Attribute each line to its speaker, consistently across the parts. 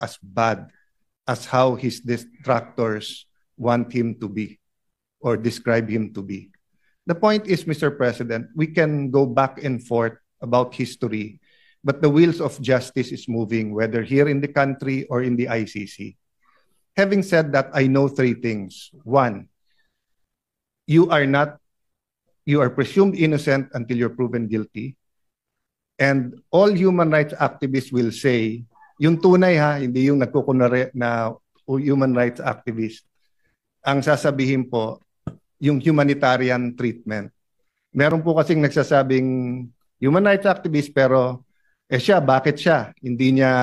Speaker 1: as bad as how his detractors want him to be or describe him to be. The point is, Mr. President, we can go back and forth about history, but the wheels of justice is moving, whether here in the country or in the ICC. Having said that, I know three things. One, you are presumed innocent until you're proven guilty. And all human rights activists will say, yung tunay ha, hindi yung nagkukunwari na human rights activist. Ang sasabihin po, yung humanitarian treatment. Meron po kasing nagsasabing human rights activist pero siya, bakit siya? Hindi niya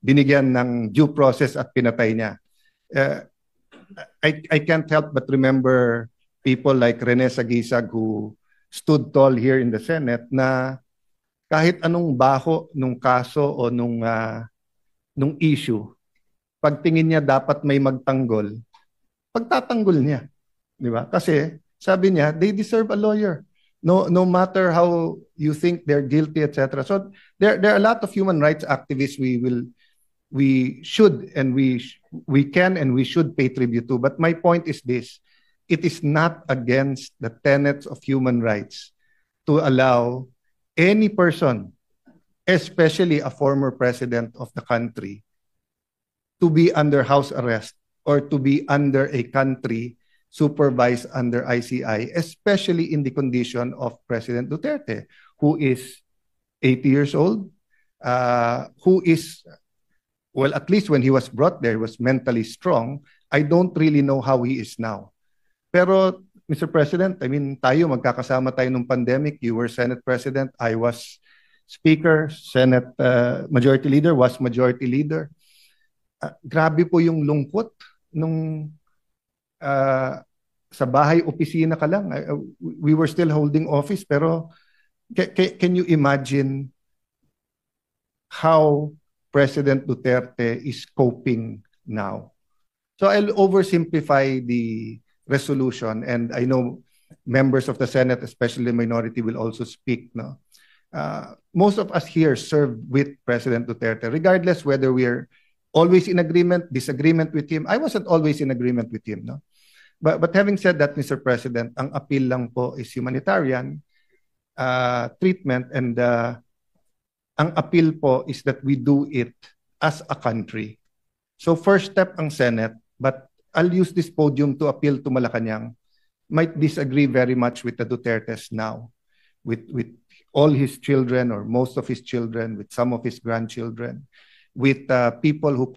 Speaker 1: binigyan ng due process at pinatay niya. I can't help but remember people like Rene Sagisag who stood tall here in the Senate na kahit anong baho nung kaso o nung issue, pagtingin niya dapat may magtanggol, pagtatanggol niya. Di ba? Kasi sabi niya, they deserve a lawyer. No matter how you think they're guilty, etc. So there are a lot of human rights activists we should and we can and we should pay tribute to. But my point is this: it is not against the tenets of human rights to allow any person, especially a former president of the country, to be under house arrest or to be under a country supervised under ICI, especially in the condition of President Duterte, who is 80 years old, who is, well, at least when he was brought there, he was mentally strong. I don't really know how he is now. Pero, Mr. President, I mean, tayo, magkakasama tayo nung pandemic. You were Senate President, I was Speaker, Senate Majority Leader, was Majority Leader. Grabe po yung lungkot nung sa bahay, opisina ka lang. We were still holding office, pero can you imagine how President Duterte is coping now? So I'll oversimplify the resolution, and I know members of the Senate, especially the minority, will also speak. No? Most of us here served with President Duterte, regardless whether we're always in agreement, disagreement with him. I wasn't always in agreement with him. No? But having said that, Mr. President, ang appeal lang po is humanitarian treatment, and ang appeal po is that we do it as a country. So first step ang Senate, but I'll use this podium to appeal to Malacanang, might disagree very much with the Dutertes now, with all his children or most of his children, with some of his grandchildren, with people who